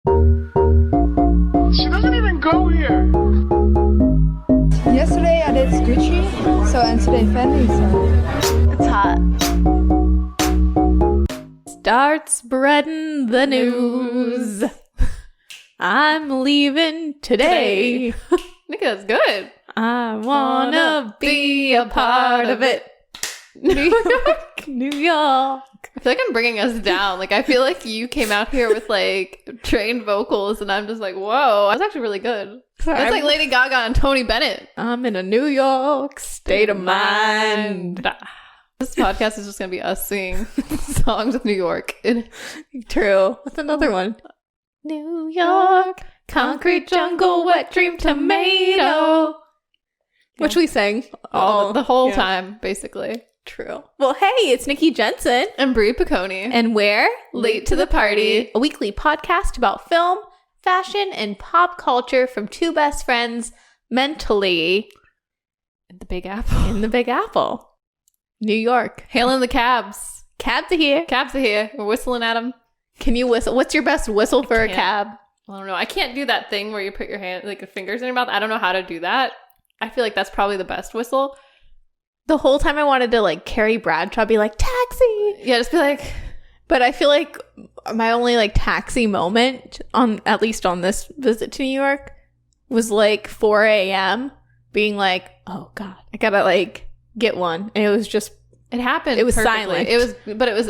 She doesn't even go here. Yesterday I did Gucci, and today Fendi, so it's hot. Start spreading the news. I'm leaving today. Nikki, that's good. I wanna be a part of it. New York, New York. I feel like I'm bringing us down. Like, I feel like you came out here with, like, trained vocals, and I'm just like, whoa. That's actually really good. That's like Lady Gaga and Tony Bennett. I'm in a New York state of mind. This podcast is just going to be us singing songs of New York. True. What's another one? New York, concrete jungle, wet dream tomato. Which we sang the whole time, basically. True. Well, hey, it's Nikki Jensen. And Brie Piccone. And we're Late to the Party. A weekly podcast about film, fashion, and pop culture from two best friends mentally in the Big Apple. In the Big Apple. New York. Hailing the cabs. Cabs are here. Cabs are here. We're whistling at them. Can you whistle? What's your best whistle for a cab? I don't know. I can't do that thing where you put your hand, like your fingers in your mouth. I don't know how to do that. I feel like that's probably the best whistle. The whole time I wanted to like Carrie Bradshaw be like, taxi. Yeah, just be like. But I feel like my only like taxi moment at least on this visit to New York was like 4 a.m. being like, oh God, I gotta like get one. And it happened. It was perfectly. silent.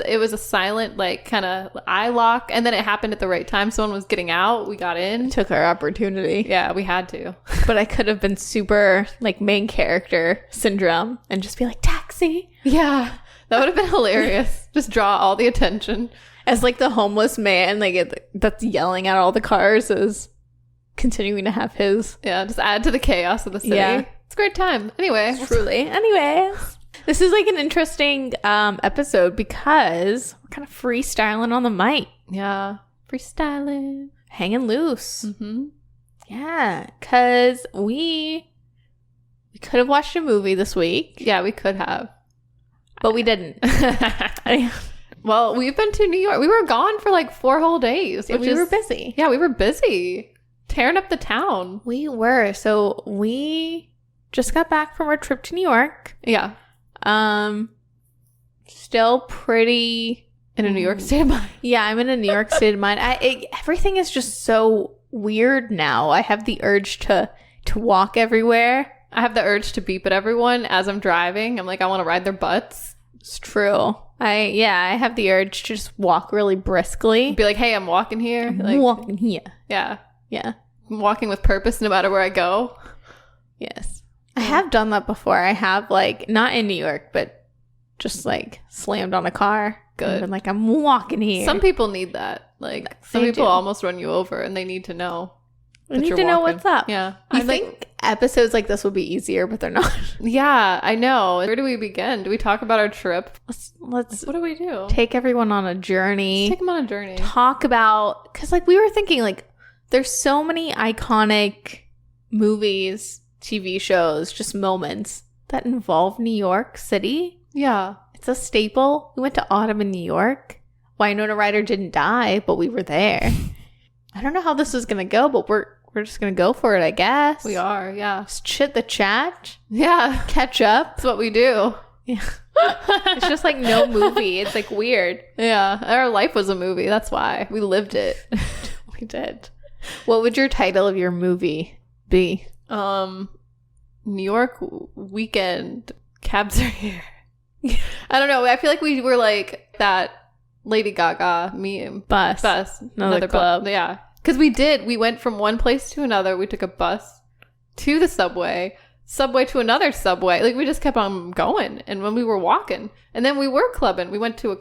It was a silent, like, kind of eye lock. And then it happened at the right time. Someone was getting out. We got in. Took our opportunity. Yeah, we had to. But I could have been super, like, main character syndrome and just be like, taxi. Yeah, that would have been hilarious. Just draw all the attention. As, like, the homeless man, like, that's yelling at all the cars is continuing to have his. Yeah, just add to the chaos of the city. Yeah. It's a great time. Anyway. Truly. Anyways. This is like an interesting episode because we're kind of freestyling on the mic. Yeah. Freestyling. Hanging loose. Mm-hmm. Yeah. Because we could have watched a movie this week. Yeah, we could have. But we didn't. Well, we've been to New York. We were gone for like 4 whole days. We were busy. Yeah, we were busy. Tearing up the town. We were. So we just got back from our trip to New York. Yeah. Still pretty in a New York state of mind. Yeah, I'm in a New York state of mind. Everything is just so weird now. I have the urge to walk everywhere. I have the urge to beep at everyone as I'm driving. I'm like, I want to ride their butts. It's true. I have the urge to just walk really briskly. Be like, hey, I'm walking here. I'm walking here. Yeah. Yeah. I'm walking with purpose no matter where I go. Yes. I have done that before. I have, like, not in New York, but just, like, slammed on a car. Good. And like, I'm walking here. Some people need that. Like, some people almost run you over, and they need to know. They need to know what's up. Yeah. I think episodes like this would be easier, but they're not. Yeah, I know. Where do we begin? Do we talk about our trip? Let's what do we do? Take everyone on a journey. Let's take them on a journey. Talk about, because, like, we were thinking, like, there's so many iconic movies, TV shows, just moments that involve New York City. Yeah. It's a staple. We went to Autumn in New York. Winona Ryder didn't die, but we were there. I don't know how this is going to go, but we're just going to go for it, I guess. We are, yeah. Just chit the chat. Yeah. Catch up. That's what we do. Yeah. It's just like no movie. It's like weird. Yeah. Our life was a movie. That's why. We lived it. We did. What would your title of your movie be? New York weekend. Cabs are here. I don't know. I feel like we were like that Lady Gaga meme. Bus. Another club. Yeah. Because we went from one place to another. We took a bus to the subway to another subway. Like, we just kept on going. And when we were walking, and then we were clubbing. We went to a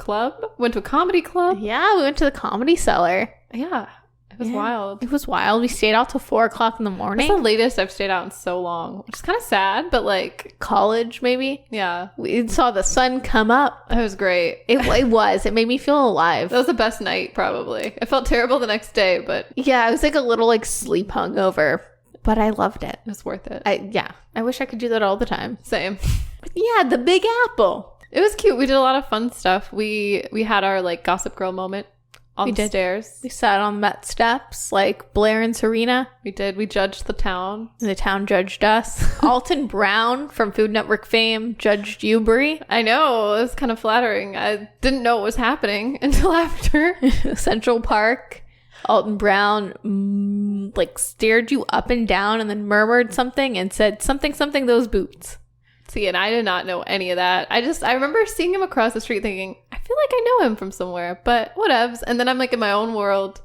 comedy club. Yeah, we went to the Comedy Cellar. Yeah. It was wild. It was wild. We stayed out till 4 o'clock in the morning. That's the latest I've stayed out in so long, which is kind of sad, but like college, maybe. Yeah, we saw the sun come up. It was great. It was. It made me feel alive. That was the best night, probably. I felt terrible the next day, but yeah, I was like a little like sleep hungover, but I loved it. It was worth it. I wish I could do that all the time. Same. But yeah, the Big Apple. It was cute. We did a lot of fun stuff. We had our like Gossip Girl moment. on We the did. stairs. We sat on Met steps like Blair and Serena. We did. We judged the town. And the town judged us. Alton Brown from Food Network fame judged you, Brie. I know. It was kind of flattering. I didn't know what was happening until after. Central Park. Alton Brown like stared you up and down and then murmured something and said something those boots. See, and I did not know any of that. I remember seeing him across the street thinking, I feel like I know him from somewhere, but whatevs. And then I'm like in my own world.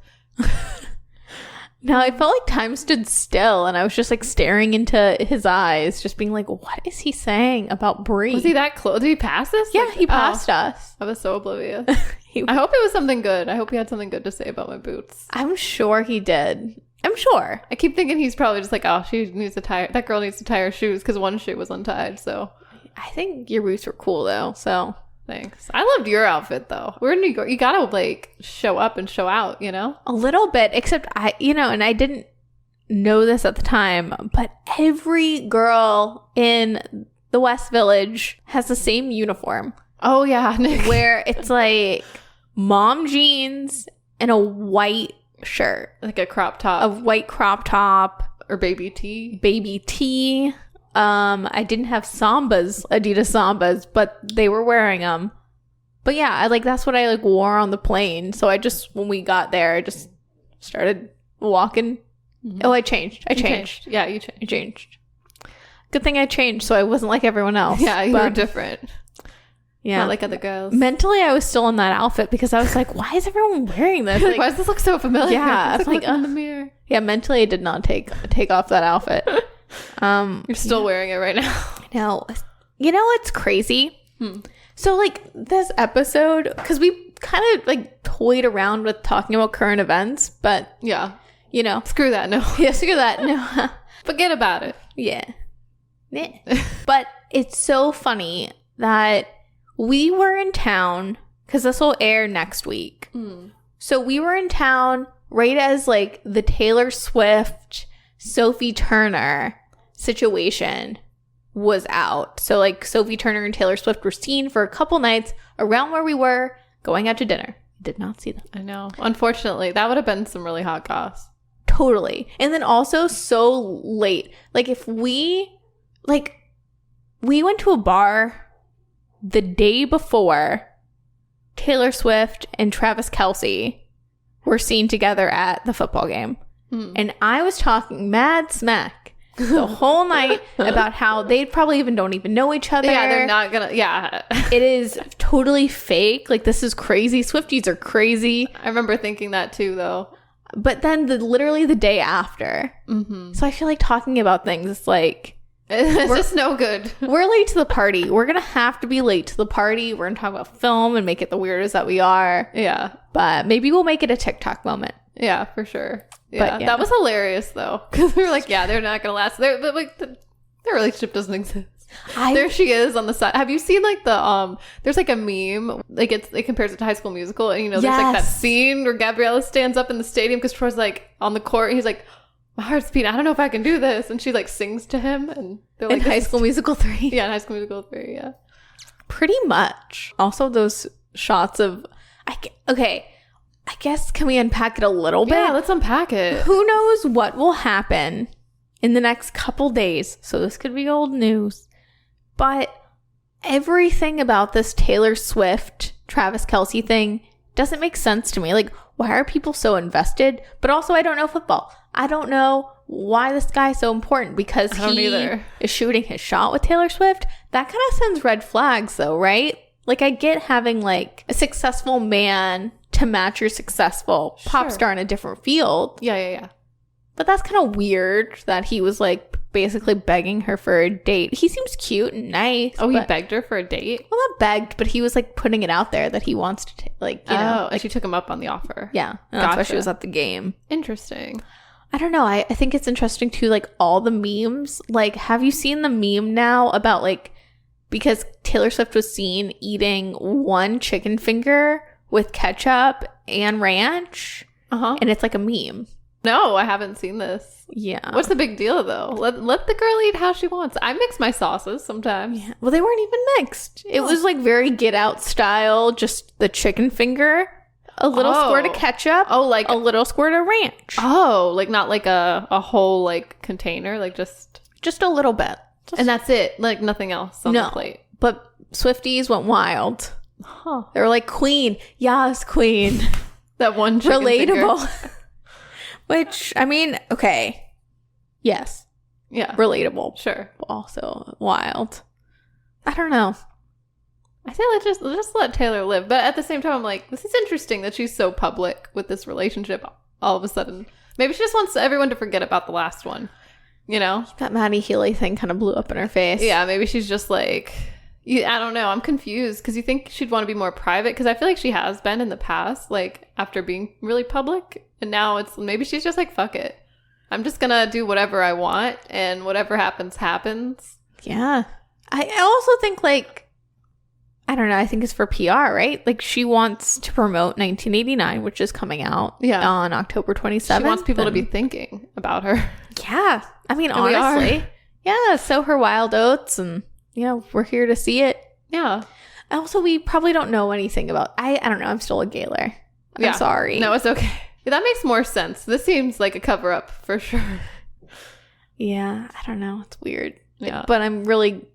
No, I felt like time stood still and I was just like staring into his eyes, just being like, what is he saying about Brie? Was he that close? Did he pass this? Yeah, Like, he passed us. I was so oblivious. I hope it was something good. I hope he had something good to say about my boots. I'm sure he did. I'm sure. I keep thinking he's probably just like, oh, she needs to tie. That girl needs to tie her shoes because one shoe was untied. So I think your boots were cool though. So thanks. I loved your outfit though. We're in New York. You gotta like show up and show out, you know? a little bit, except and I didn't know this at the time, but every girl in the West Village has the same uniform. Oh yeah, Nick. Where it's like mom jeans and a white shirt, Like a crop top, a white crop top, or baby tee. baby tee. I didn't have Adidas Sambas, but they were wearing them. But yeah, that's what I wore on the plane. So when we got there, I just started walking. Mm-hmm. Oh, I changed. Yeah, you changed. I changed. Good thing I changed, so I wasn't like everyone else. Yeah, you were different. Yeah, Not like other girls. Mentally, I was still in that outfit because I was like, "Why is everyone wearing this? Like, why does this look so familiar?" Yeah, it's like in the mirror. Yeah, mentally, I did not take off that outfit. You're still wearing it right now. Now, what's crazy? So, this episode, because we kind of toyed around with talking about current events, but Yeah. you Screw that. No. yeah, screw that. No, Forget about it. yeah. But it's so funny that we were in town because this will air next week. So we were in town right as the Taylor Swift, Sophie Turner situation was out. So Sophie Turner and Taylor Swift were seen for a couple nights around where we were going out to dinner. Did not see them. I know. Unfortunately, that would have been some really hot goss. Totally. And then also so late. If we went to a bar the day before Taylor Swift and Travis Kelce were seen together at the football game. And I was talking mad smack the whole night about how they probably don't even know each other. Yeah, they're not gonna. Yeah. It is totally fake. This is crazy. Swifties are crazy. I remember thinking that too, though. But then literally the day after. So I feel like talking about things, it's It's just no good. we're late to the party. We're going to have to be late to the party. We're going to talk about film and make it the weirdest that we are. Yeah. But maybe we'll make it a TikTok moment. Yeah, for sure. Yeah. But, yeah. That was hilarious, though. Because we were like, yeah, they're not going to last. Their relationship doesn't exist. There she is on the side. Have you seen there's a meme, it compares it to High School Musical, and there's that scene where Gabriella stands up in the stadium because Troy's on the court and he's like, my heart's beating, I don't know if I can do this, and she sings to him, and they're in High School Musical 3. Yeah, in High School Musical 3, yeah. Pretty much. Also those shots of okay, I guess can we unpack it a little bit? Yeah, let's unpack it. Who knows what will happen in the next couple days, so this could be old news. But everything about this Taylor Swift, Travis Kelce thing doesn't make sense to me. Why are people so invested? But also, I don't know football. I don't know why this guy is so important because he is shooting his shot with Taylor Swift. That kind of sends red flags, though, right? I get having, a successful man to match your successful pop star in a different field. Yeah. But that's kind of weird that he was basically begging her for a date. He seems cute and nice. Oh, he begged her for a date? Well, not begged, but he was putting it out there that he wants to and she took him up on the offer. Yeah. And that's why she was at the game. Interesting. I don't know. I think it's interesting too, all the memes. Have you seen the meme now about because Taylor Swift was seen eating one chicken finger with ketchup and ranch? And it's a meme. No, I haven't seen this. Yeah. What's the big deal, though? Let the girl eat how she wants. I mix my sauces sometimes. Yeah. Well, they weren't even mixed. It was very Get Out style, just the chicken finger. a little squirt of ketchup. Oh, like a little squirt of ranch. Oh, like not like a whole like container, like just a little bit. And that's it. Like nothing else on the plate. But Swifties went wild. Huh. They were like, queen. Yes, queen. That one chicken relatable. finger. Which, I mean, okay. Yes. Yeah. Relatable. Sure. But also wild. I don't know. I feel like just let Taylor live. But at the same time, I'm like, this is interesting that she's so public with this relationship all of a sudden. Maybe she just wants everyone to forget about the last one. You know? That Maddie Healy thing kind of blew up in her face. Yeah, maybe she's just like, I don't know. I'm confused because you think she'd want to be more private because I feel like she has been in the past, like after being really public. And now it's maybe she's just like, fuck it. I'm just going to do whatever I want and whatever happens, happens. Yeah. I also think like, I don't know. I think it's for PR, right? Like she wants to promote 1989, which is coming out on October 27th. She wants people to be thinking about her. Yeah. I mean, and honestly. Yeah. Sow her wild oats and, you know, we're here to see it. Yeah. Also, we probably don't know anything about, I don't know. I'm still a Gaylor. I'm sorry. No, it's okay. That makes more sense. This seems like a cover up for sure. Yeah. I don't know. It's weird. Yeah. But I'm really,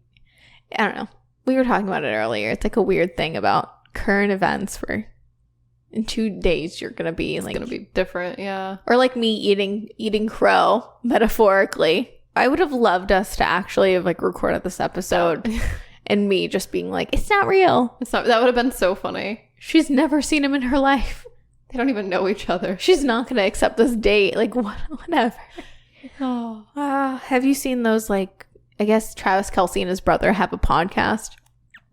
I don't know. We were talking about it earlier. It's like a weird thing about current events where in 2 days you're going to be like. It's going to be different. Yeah. Or like me eating crow, metaphorically. I would have loved us to actually have like recorded this episode and me just being like, it's not real. It's not. That would have been so funny. She's never seen him in her life. They don't even know each other. She's not going to accept this date. Like, whatever. Oh. Have you seen those, like, I guess Travis Kelce and his brother have a podcast.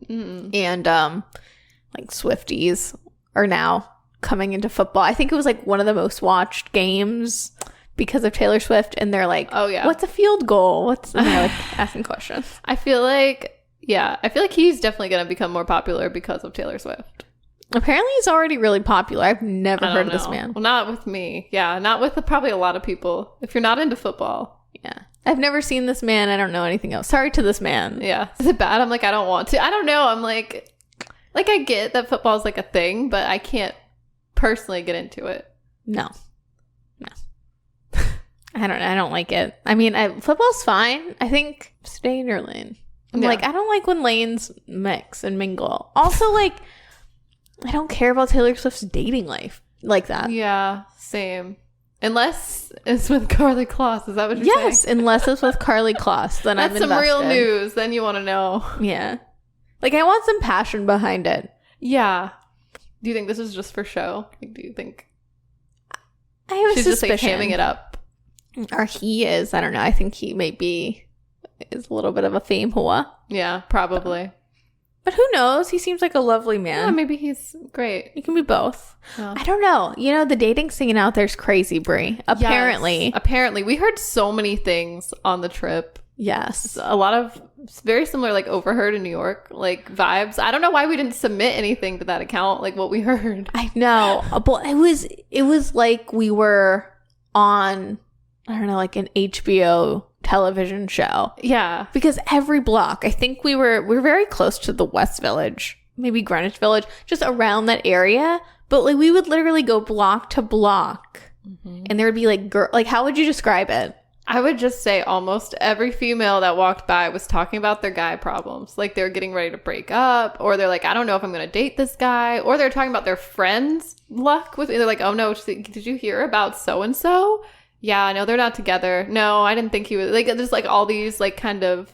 And, like, Swifties are now coming into football. I think it was, like, one of the most watched games because of Taylor Swift. And they're like, oh, yeah. What's a field goal? And they're, like, asking questions. I feel like he's definitely going to become more popular because of Taylor Swift. Apparently he's already really popular. I've never heard of this man. Well, not with me. Yeah, not with probably a lot of people. If you're not into football. Yeah. I've never seen this man. I don't know anything else. Sorry to this man. Yeah. Is it bad? I'm like, I don't want to. I don't know. I'm like I get that football is like a thing, but I can't personally get into it. No. I don't know. I don't like it. I mean, football's fine. I think stay in your lane. I'm like, I don't like when lanes mix and mingle. Also, like, I don't care about Taylor Swift's dating life like that. Yeah, same. Unless it's with Carly Kloss. Is that what you're saying? Yes, unless it's with Carly Kloss. Then I'm invested. That's some real news. Then you want to know. Yeah. Like, I want some passion behind it. Yeah. Do you think this is just for show? Like, do you think I have she's a suspicion. just like hamming it up? Or he is. I don't know. I think he maybe is a little bit of a fame whore. Yeah, probably. But who knows? He seems like a lovely man. Yeah, maybe he's great. He can be both. Yeah. I don't know. You know, the dating scene out there's crazy, Brie. Apparently. Yes, apparently. We heard so many things on the trip. Yes. A lot of very similar, like, overheard in New York, like, vibes. I don't know why we didn't submit anything to that account, like, what we heard. I know. But it was like we were on, I don't know, like an HBO television show. Yeah. Because every block, I think we're very close to the West Village, maybe Greenwich Village, just around that area. But like we would literally go block to block and there would be like how would you describe it? I would just say almost every female that walked by was talking about their guy problems. Like they were getting ready to break up, or they're like, I don't know if I'm going to date this guy, or they're talking about their friends' luck with, they're like, oh no, did you hear about so-and-so? Yeah, no, they're not together. No, I didn't think he was, like, there's like all these like kind of,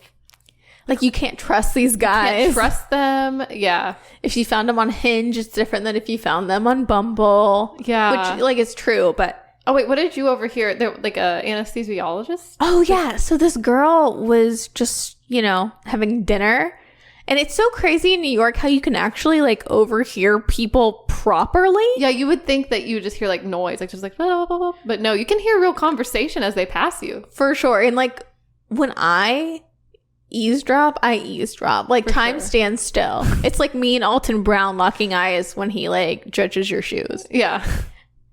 like, you can't trust these guys. You can't trust them. Yeah. If you found them on Hinge, it's different than if you found them on Bumble. Yeah. Which, like, it's true, but. Oh, wait, what did you overhear? They're like a anesthesiologist? Oh, yeah. So this girl was just, you know, having dinner. And it's so crazy in New York how you can actually, like, overhear people properly. Yeah, you would think that you just hear, like, noise. Like, just like, blah, blah, blah, blah. But no, you can hear real conversation as they pass you. For sure. And, like, when I eavesdrop. Like, For time sure. stands still. It's like me and Alton Brown locking eyes when he, like, judges your shoes. Yeah.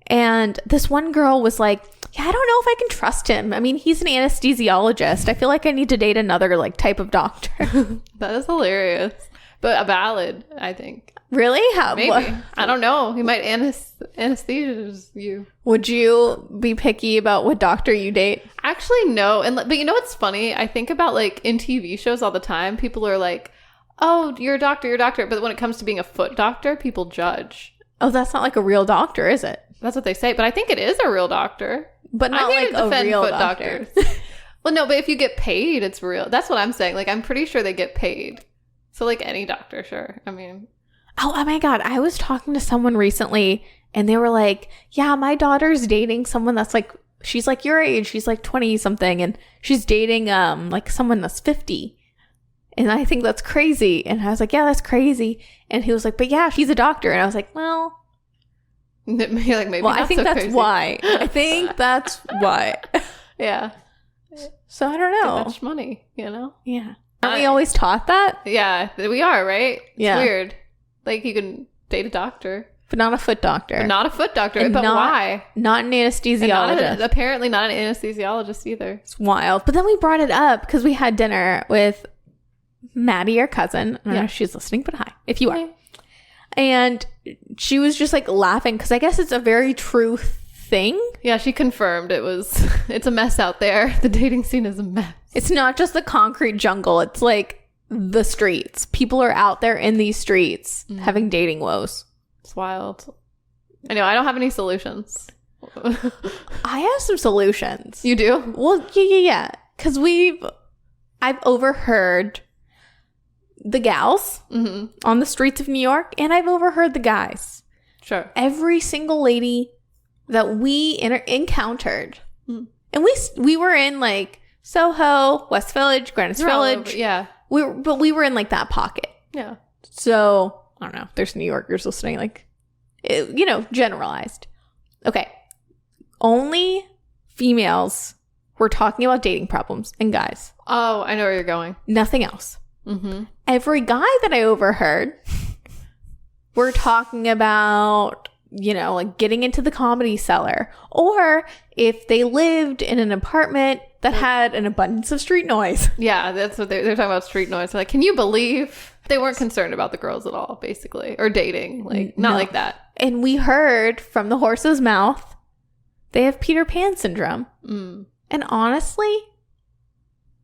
And this one girl was like, yeah, I don't know if I can trust him. I mean, he's an anesthesiologist. I feel like I need to date another, like, type of doctor. That is hilarious. But valid, I think. Really? How? Maybe. What? I don't know. He might anesthesia you. Would you be picky about what doctor you date? Actually, no. But you know what's funny? I think about like in TV shows all the time. People are like, "Oh, you're a doctor, you're a doctor." But when it comes to being a foot doctor, people judge. Oh, that's not like a real doctor, is it? That's what they say. But I think it is a real doctor. But not like a real doctor. Well, no, but if you get paid, it's real. That's what I'm saying. Like, I'm pretty sure they get paid. So, like, any doctor, sure. I mean. Oh my God. I was talking to someone recently and they were like, yeah, my daughter's dating someone that's like, she's like your age. She's like 20 something. And she's dating like someone that's 50. And I think that's crazy. And I was like, yeah, that's crazy. And he was like, but yeah, she's a doctor. And I was like, well. You're like, maybe well, I think so that's crazy. why. I think that's why. Yeah. So I don't know. Too much money, you know? Yeah. Aren't we always taught that? Yeah, we are, right? Yeah. It's weird. Like, you can date a doctor. But not a foot doctor. But not a foot doctor. And but not, why? Not an anesthesiologist. Apparently not an anesthesiologist either. It's wild. But then we brought it up because we had dinner with Maddie, our cousin. I don't know if she's listening, but hi, if you are. Hi. And she was just like laughing because I guess it's a very true thing. Yeah, she confirmed it's a mess out there. The dating scene is a mess. It's not just the concrete jungle. It's like the streets. People are out there in these streets having dating woes. It's wild. I know. I don't have any solutions. I have some solutions. You do? Well, yeah. Because I've overheard the gals on the streets of New York, and I've overheard the guys. Sure. Every single lady that we encountered, and we were in like Soho, West Village, Greenwich Village. Yeah. But we were in like that pocket. Yeah. So I don't know. There's New Yorkers listening, like, generalized. Okay. Only females were talking about dating problems and guys. Oh, I know where you're going. Nothing else. Every guy that I overheard were talking about, like getting into the Comedy Cellar, or if they lived in an apartment that had an abundance of street noise. Yeah, that's what they're talking about, street noise. They're like, can you believe they weren't concerned about the girls at all, basically, or dating? Like, not like that. And we heard from the horse's mouth, they have Peter Pan syndrome. And honestly,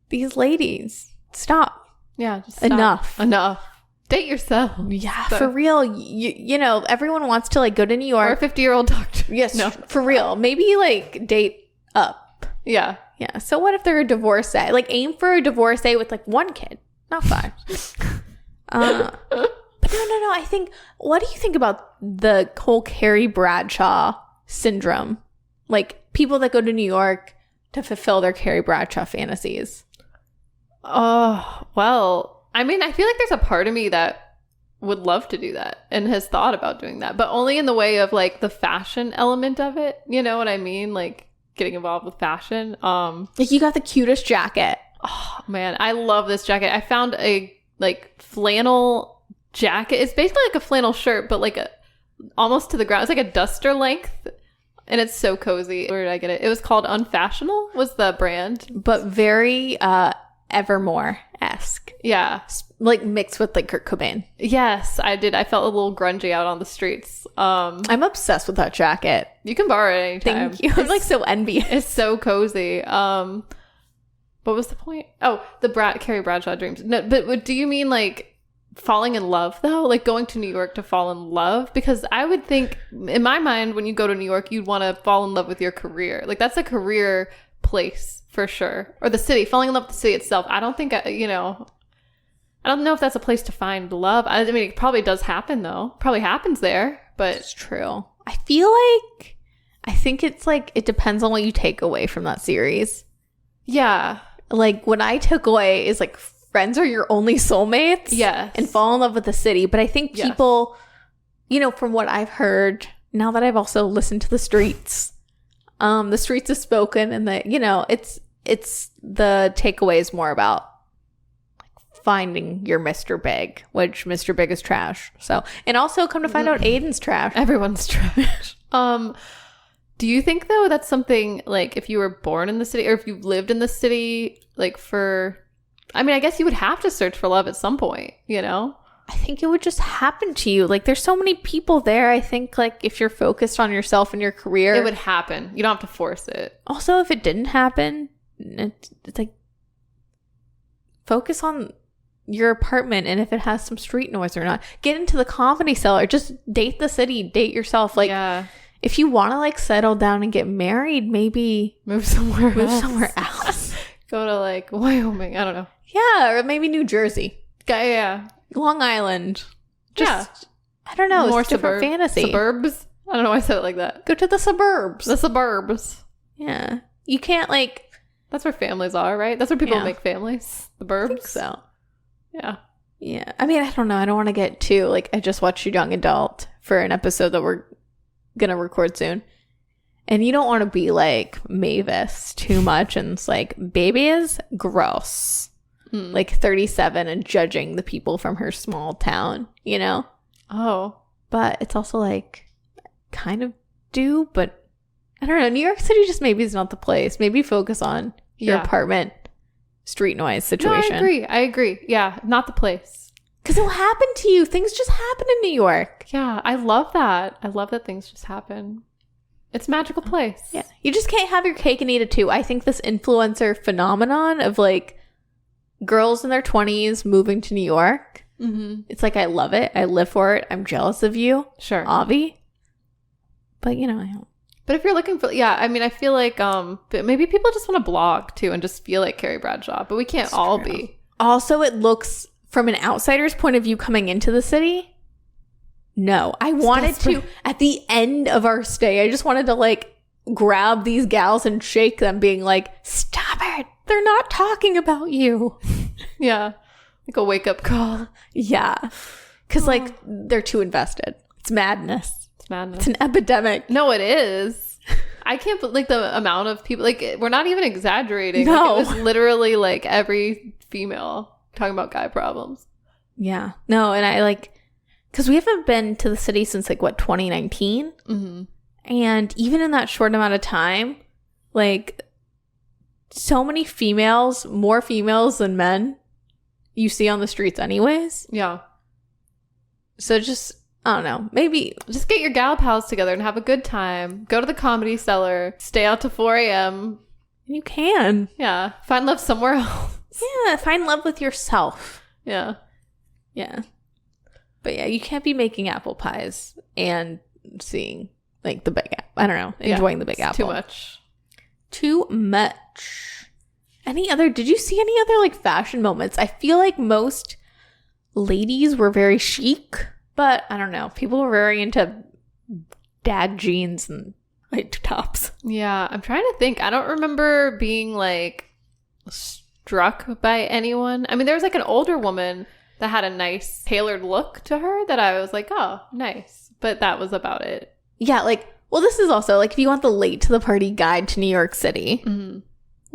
these ladies, stop. Yeah, just stop. Enough. Date yourself. Yeah, so. For real. You know, everyone wants to like go to New York. Or a 50-year-old doctor. Yes, no. For real. Maybe like date up. Yeah. Yeah. So what if they're a divorcee? Like aim for a divorcee with like one kid, not 5. But no. I think, what do you think about the whole Carrie Bradshaw syndrome? Like people that go to New York to fulfill their Carrie Bradshaw fantasies. Oh, well, I mean, I feel like there's a part of me that would love to do that and has thought about doing that, but only in the way of like the fashion element of it. You know what I mean? Like getting involved with fashion. Like you got the cutest jacket. Oh man, I love this jacket. I found a like flannel jacket. It's basically like a flannel shirt, but like almost to the ground. It's like a duster length. And it's so cozy. Where did I get it? It was called Unfashionable was the brand. But very Evermore-esque. Yeah. Like mixed with like Kurt Cobain. Yes, I did. I felt a little grungy out on the streets. I'm obsessed with that jacket. You can borrow it anytime. Thank you. I'm like so envious. It's so cozy. What was the point? Oh, the Carrie Bradshaw dreams. No, but do you mean like falling in love though? Like going to New York to fall in love? Because I would think in my mind when you go to New York you'd want to fall in love with your career. Like that's a career place for sure. Or the city, falling in love with the city itself. I don't think I don't know if that's a place to find love. I mean it probably does happen though. Probably happens there, but it's true. I think it's like it depends on what you take away from that series. Yeah. Like what I took away is like friends are your only soulmates. Yes. And fall in love with the city. But I think people, from what I've heard, now that I've also listened to the streets have spoken and that, it's the takeaway is more about like finding your Mr. Big, which Mr. Big is trash. So, and also come to find out Aiden's trash. Everyone's trash. Do you think though that's something like if you were born in the city or if you lived in the city, like I guess you would have to search for love at some point, I I think it would just happen to you. Like, there's so many people there. I think, like, if you're focused on yourself and your career, It would happen. You don't have to force it. Also, if it didn't happen, it's like, focus on your apartment and if it has some street noise or not. Get into the Comedy Cellar. Just date the city. Date yourself. Like, yeah. if you want to, like, settle down and get married, maybe Move somewhere else. Go to, like, Wyoming. I don't know. Yeah, or maybe New Jersey. Yeah. Long Island. Just, Yeah. I don't know. More It's different fantasy. Suburbs? I don't know why I said it like that. Go to the suburbs. The suburbs. Yeah. You can't, like... That's where families are, right? That's where people Yeah. make families. The burbs. I think so. Yeah. Yeah. I mean, I don't know. I don't want to get too... Like, I just watched Young Adult for an episode that we're going to record soon. And you don't want to be, like, Mavis too much. And it's like, baby is gross. Like, 37 and judging the people from her small town, you know? Oh. But it's also, like, kind of do, but I don't know. New York City just maybe is not the place. Maybe focus on your apartment street noise situation. No, I agree. Yeah, not the place. Because it'll happen to you. Things just happen in New York. Yeah, I love that. I love that things just happen. It's a magical place. Yeah. You just can't have your cake and eat it too. I think this influencer phenomenon of, like, girls in their 20s moving to New York, it's like, I love it. I live for it. I'm jealous of you. Sure. Avi. But, you know, I don't. But if you're looking for, yeah, I mean, I feel like but maybe people just want to blog too and just feel like Carrie Bradshaw, but we can't That's all true. be. Also, it looks, from an outsider's point of view coming into the city, no. I wanted to, at the end of our stay, I just wanted to, like, grab these gals and shake them, being like, stop it. They're not talking about you. Yeah. Like a wake up call. Yeah. Because, like, they're too invested. It's madness. It's madness. It's an epidemic. No, it is. I can't believe, like, the amount of people, like, we're not even exaggerating. No. Like, it was literally, like, every female talking about guy problems. Yeah. No, and I, like, because we haven't been to the city since, like, what, 2019? Mm-hmm. And even in that short amount of time, like, so many females, more females than men, you see on the streets anyways. Yeah. So just, I don't know, maybe Just get your gal pals together and have a good time. Go to the Comedy Cellar. Stay out to 4 a.m. you can. Yeah. Find love somewhere else. Yeah, find love with yourself. Yeah. Yeah. But yeah, you can't be making apple pies and seeing, like, the Big Apple. I don't know, enjoying the Big It's Apple. Too much. Too much. Did you see any other, like, fashion moments? I feel like most ladies were very chic, but I don't know. People were very into dad jeans and white tops. Yeah. I'm trying to think. I don't remember being, like, struck by anyone. I mean, there was, like, an older woman that had a nice tailored look to her that I was like, oh, nice. But that was about it. Yeah, like, well, this is also, like, if you want the late to the party guide to New York City,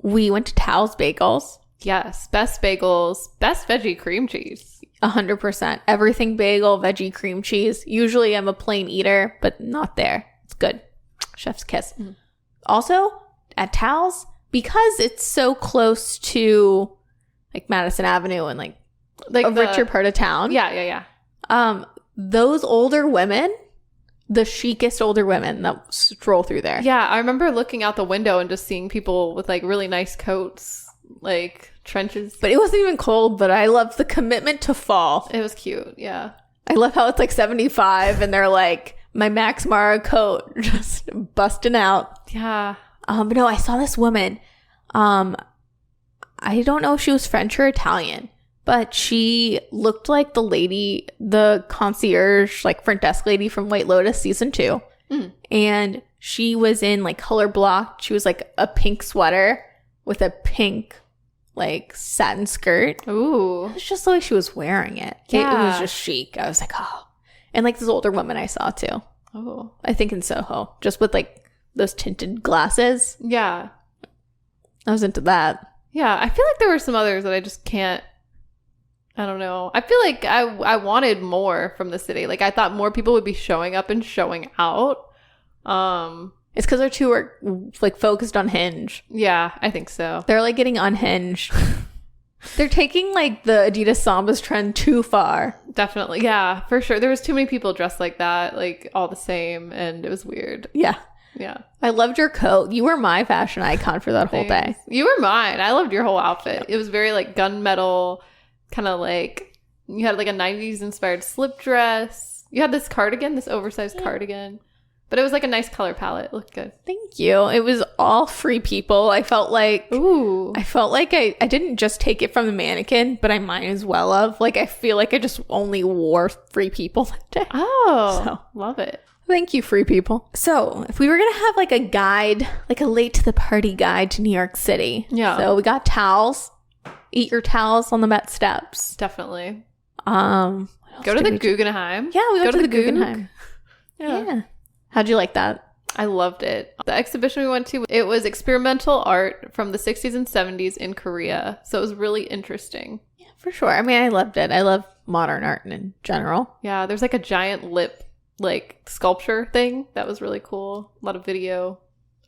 we went to Tao's Bagels. Yes. Best bagels. Best veggie cream cheese. 100%. Everything bagel, veggie, cream cheese. Usually I'm a plain eater, but not there. It's good. Chef's kiss. Also, at Tao's, because it's so close to, like, Madison Avenue and, like a richer part of town. Yeah. Those older women, the chicest older women that stroll through there. Yeah, I remember looking out the window and just seeing people with, like, really nice coats, like trenches. But it wasn't even cold, but I love the commitment to fall. It was cute, yeah. I love how it's, like, 75 and they're like, my Max Mara coat just busting out. Yeah. But no, I saw this woman. I don't know if she was French or Italian, but she looked like the concierge, like, front desk lady from White Lotus season 2. And she was in, like, color blocked. She was, like, a pink sweater with a pink, like, satin skirt. Ooh. It was just the way she was wearing it. Yeah. It was just chic. I was like, oh. And, like, this older woman I saw too. Oh. I think in Soho, just with, like, those tinted glasses. Yeah. I was into that. Yeah, I feel like there were some others that I just can't. I don't know. I feel like I wanted more from the city. Like, I thought more people would be showing up and showing out. It's because they're too, like, focused on Hinge. Yeah, I think so. They're, like, getting unhinged. They're taking, like, the Adidas Sambas trend too far. Definitely. Yeah, for sure. There was too many people dressed like that, like all the same, and it was weird. Yeah. Yeah. I loved your coat. You were my fashion icon for that whole day. Thanks. You were mine. I loved your whole outfit. It was very like gunmetal, kind of like you had like a 90s inspired slip dress. You had this cardigan, this oversized cardigan. But it was like a nice color palette. It looked good. Thank you. It was all free people. I felt like I didn't just take it from the mannequin, but I might as well have. Like, I feel like I just only wore free people that day. Oh, So, love it. thank you, free people. So, if we were going to have like a guide, like a late to the party guide to New York City. Yeah. So, we got towels. Eat your towels on the Met steps. Definitely. What else Go to did the we do? Guggenheim. Yeah, we went to the Goog. Guggenheim. Yeah. How'd you like that? I loved it. The exhibition we went to, it was experimental art from the 60s and 70s in Korea. So it was really interesting. Yeah, for sure. I mean, I loved it. I love modern art in general. Yeah, there's like a giant lip like sculpture thing. That was really cool. A lot of video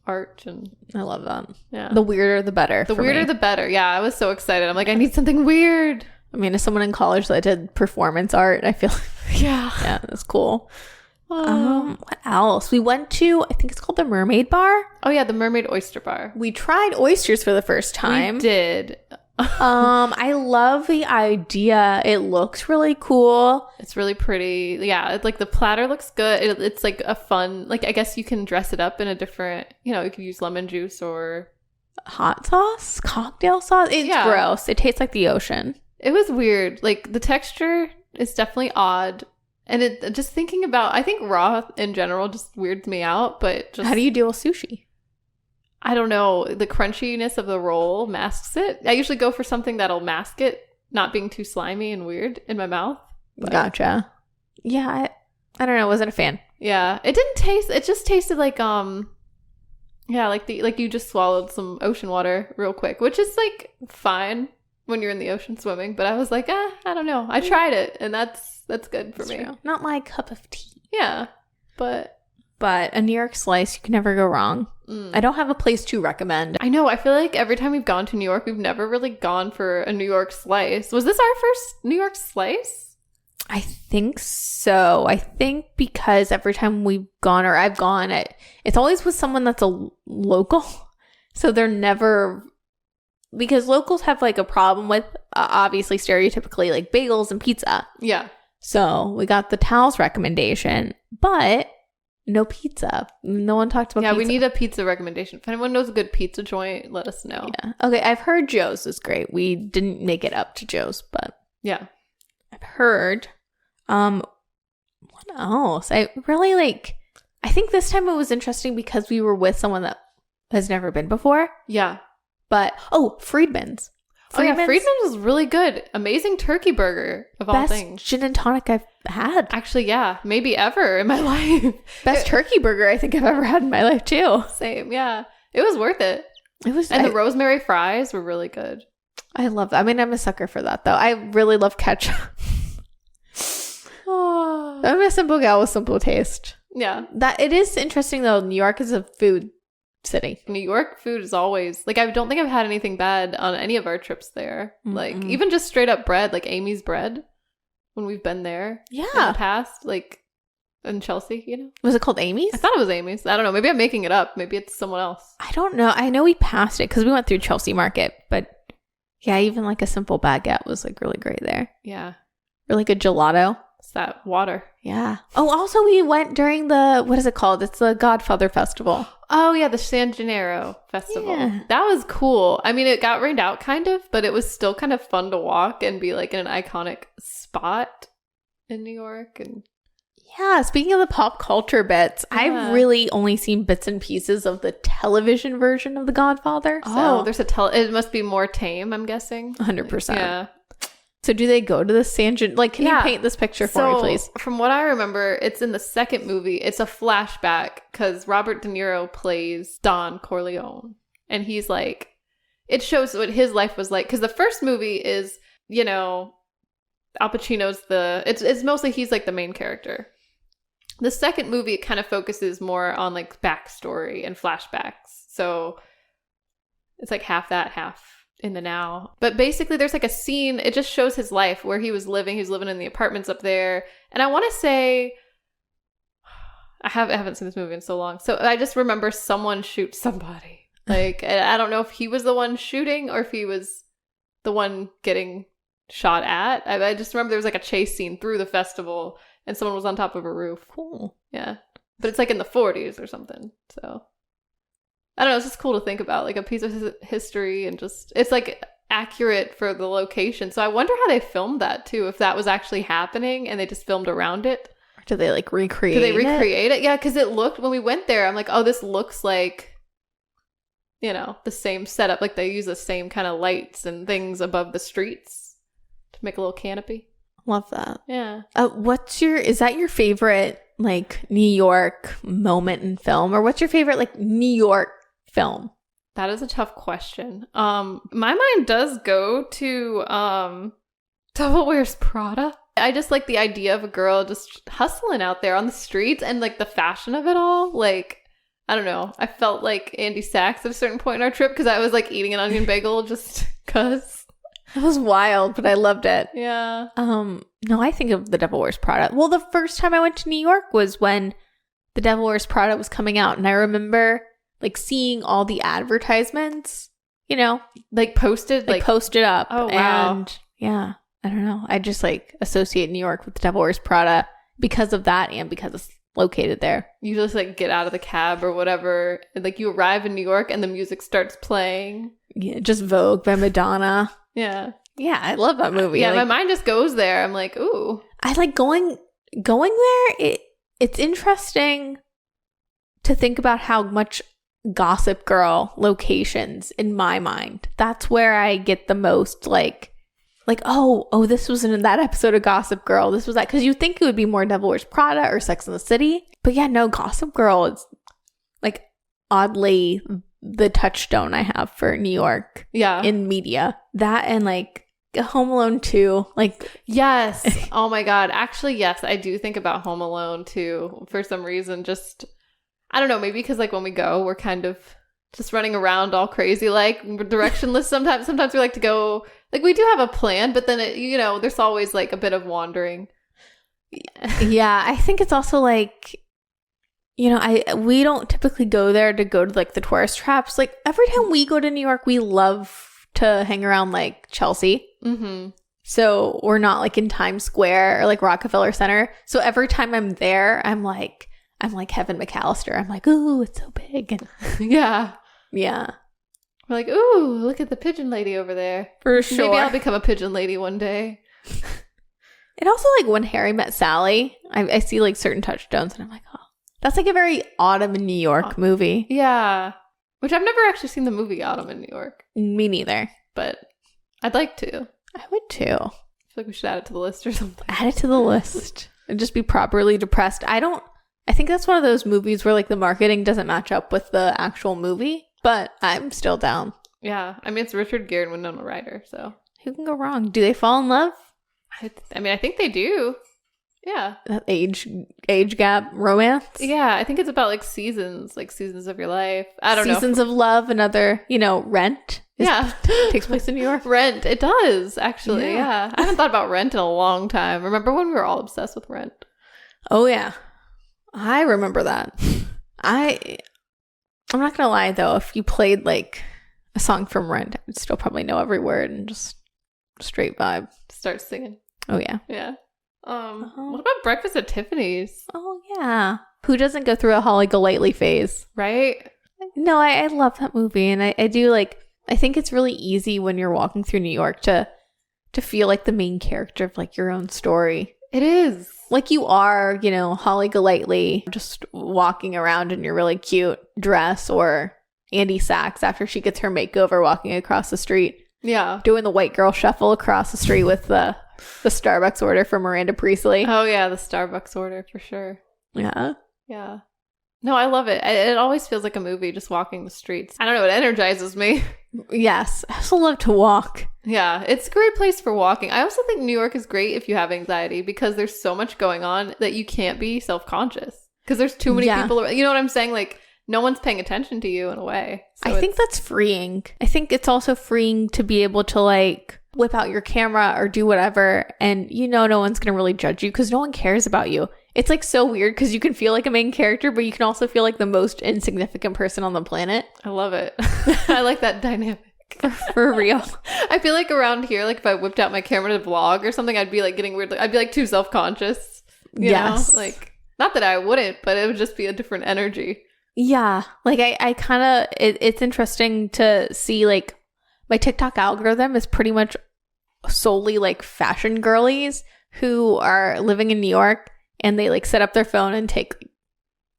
art and I love that. yeah. The weirder, the better. The for weirder me. the better. Yeah, I was so excited. I'm like, I need something weird. I mean, as someone in college that did performance art, I feel Yeah. yeah, that's cool. What else? We went to, I think it's called the Mermaid Bar. Oh yeah, the Mermaid Oyster Bar. We tried oysters for the first time. We did. I love the idea. It looks really cool. It's really pretty. Yeah, it's like the platter looks good. It's like a fun, like I guess you can dress it up in a different, you could use lemon juice or Hot sauce, cocktail sauce. It's gross. It tastes like the ocean. It was weird. Like the texture is definitely odd. And it just thinking about, I think raw in general just weirds me out, but just How do you deal with sushi? I don't know. The crunchiness of the roll masks it. I usually go for something that'll mask it, not being too slimy and weird in my mouth. But Gotcha. Yeah, I don't know. I wasn't a fan. yeah, it didn't taste. It just tasted like yeah, like you just swallowed some ocean water real quick, which is like fine when you're in the ocean swimming. But I was like, I don't know. I tried it, and that's good for me. True. Not my cup of tea. Yeah, but a New York slice, you can never go wrong. I don't have a place to recommend. I know. I feel like every time we've gone to New York, we've never really gone for a New York slice. Was this our first New York slice? I think so. I think because every time we've gone or I've gone, it's always with someone that's a local. So they're never, because locals have like a problem with obviously stereotypically like bagels and pizza. Yeah. So we got the towels recommendation, but no pizza. No one talked about Yeah, pizza. we need a pizza recommendation. If anyone knows a good pizza joint, let us know. Yeah. Okay, I've heard Joe's is great. We didn't make it up to Joe's, but Yeah. I've heard. What else? I really I think this time it was interesting because we were with someone that has never been before. Yeah. But Friedman's. Oh yeah, Friedman's was really good. Amazing turkey burger of all Best things. gin and tonic I've had. Actually, yeah, maybe ever in my life. Best turkey burger I think I've ever had in my life too. Same, yeah. It was worth it. It was, and the rosemary fries were really good. I love that. I mean, I'm a sucker for that though. I really love ketchup. I'm a simple gal with simple taste. Yeah. That it is interesting though. New York is a food city. New York food is always like, I don't think I've had anything bad on any of our trips there. Like even just straight up bread, like Amy's bread when we've been there. Yeah. In the past, like in Chelsea, Was it called Amy's? I thought it was Amy's. I don't know. Maybe I'm making it up. Maybe it's someone else. I don't know. I know we passed it because we went through Chelsea Market, but yeah, even like a simple baguette was like really great there. Yeah. Or like a gelato. It's that water. Yeah. Oh, also we went during the, what is it called? It's the Godfather Festival. Oh, yeah, the San Gennaro Festival. Yeah. That was cool. I mean, it got rained out kind of, but it was still kind of fun to walk and be like in an iconic spot in New York. And Yeah, speaking of the pop culture bits, I've really only seen bits and pieces of the television version of The Godfather. Oh, there's it must be more tame, I'm guessing. 100%. Yeah. So do they go to the San Like, can you paint this picture for me, please? From what I remember, it's in the second movie. It's a flashback because Robert De Niro plays Don Corleone. And he's like, it shows what his life was like. Because the first movie is, Al Pacino's it's mostly he's like the main character. The second movie, it kind of focuses more on like backstory and flashbacks. So it's like half that, half in the now. But basically there's like a scene, it just shows his life where he was living in the apartments up there. And I want to say, I haven't seen this movie in so long. So I just remember someone shoot somebody. Like, I don't know if he was the one shooting or if he was the one getting shot at. I just remember there was like a chase scene through the festival and someone was on top of a roof. Cool. Yeah. But it's like in the 40s or something. So I don't know. It's just cool to think about, like a piece of history, and just, it's like accurate for the location. So I wonder how they filmed that too, if that was actually happening and they just filmed around it. Or do they like recreate it? Yeah, because it looked, when we went there, I'm like, oh, this looks like, you know, the same setup. Like they use the same kind of lights and things above the streets to make a little canopy. Love that. Yeah. Is that your favorite like New York moment in film, or what's your favorite like New York film? That is a tough question. My mind does go to Devil Wears Prada. I just like the idea of a girl just hustling out there on the streets, and like the fashion of it all. Like, I don't know. I felt like Andy Sachs at a certain point in our trip because I was like eating an onion bagel just because. It was wild, but I loved it. Yeah. No, I think of The Devil Wears Prada. Well, the first time I went to New York was when The Devil Wears Prada was coming out, and I remember like seeing all the advertisements, you know, like posted up. Oh, wow. And yeah, I don't know. I just like associate New York with The Devil Wears Prada because of that and because it's located there. You just like get out of the cab or whatever, and like you arrive in New York and the music starts playing. Yeah, just Vogue by Madonna. Yeah. Yeah, I love that movie. Yeah, like, my mind just goes there. I'm like, ooh. I like going there. It's interesting to think about how much Gossip Girl locations in my mind. That's where I get the most like oh, this was in that episode of Gossip Girl. This was that, because you think it would be more Devil Wears Prada or Sex and the City, but yeah, no, Gossip Girl is like oddly the touchstone I have for New York. Yeah, in media. That and like Home Alone 2. Like, yes. Oh my God. Actually, yes, I do think about Home Alone too for some reason. Just, I don't know, maybe because like when we go, we're kind of just running around all crazy, like we're directionless. Sometimes we like to go, like we do have a plan, but then you know, there's always like a bit of wandering. Yeah, I think it's also like, you know, we don't typically go there to go to like the tourist traps. Like every time we go to New York, we love to hang around like Chelsea. Mm-hmm. So we're not like in Times Square or like Rockefeller Center. So every time I'm there, I'm like Kevin McCallister. I'm like, ooh, it's so big. And yeah. Yeah. We're like, ooh, look at the pigeon lady over there. For sure. Maybe I'll become a pigeon lady one day. And also like When Harry Met Sally, I see like certain touchstones and I'm like, oh, that's like a very Autumn in New York movie. Yeah. Which I've never actually seen the movie Autumn in New York. Me neither. But I'd like to. I would too. I feel like we should add it to the list or something. Add it to the list. And just be properly depressed. I think that's one of those movies where like the marketing doesn't match up with the actual movie. But I'm still down. Yeah. I mean, it's Richard Gere and Winona Ryder, so. Who can go wrong? Do they fall in love? I mean, I think they do. Yeah. That age gap romance? Yeah, I think it's about like seasons of your life. I don't know. Seasons of Love, another, you know, Rent. Takes place in New York. Rent, it does, actually. Yeah. I haven't thought about Rent in a long time. Remember when we were all obsessed with Rent? Oh, yeah. I remember that. I'm not gonna lie though, if you played like a song from Rent, I would still probably know every word and just straight vibe. Start singing. Oh yeah. Yeah. What about Breakfast at Tiffany's? Oh yeah. Who doesn't go through a Holly Golightly phase? Right? No, I love that movie, and I do like, I think it's really easy when you're walking through New York to feel like the main character of like your own story. It is. Like you are, you know, Holly Golightly just walking around in your really cute dress, or Andy Sachs after she gets her makeover walking across the street. Yeah. Doing the white girl shuffle across the street with the Starbucks order from Miranda Priestley. Oh yeah, the Starbucks order for sure. Yeah. Yeah. No, I love it. It always feels like a movie just walking the streets. I don't know, it energizes me. Yes. I also love to walk. Yeah, it's a great place for walking. I also think New York is great if you have anxiety because there's so much going on that you can't be self-conscious because there's too many people. You know what I'm saying? Like no one's paying attention to you in a way. So I think that's freeing. I think it's also freeing to be able to like whip out your camera or do whatever, and no one's gonna really judge you because no one cares about you. It's like so weird because you can feel like a main character, but you can also feel like the most insignificant person on the planet. I love it. I like that dynamic. For real. I feel like around here, like if I whipped out my camera to vlog or something, I'd be like getting weird. Like, I'd be like too self-conscious. You know? Like, not that I wouldn't, but it would just be a different energy. Yeah. Like I kind of, it's interesting to see like my TikTok algorithm is pretty much solely like fashion girlies who are living in New York, and they like set up their phone and take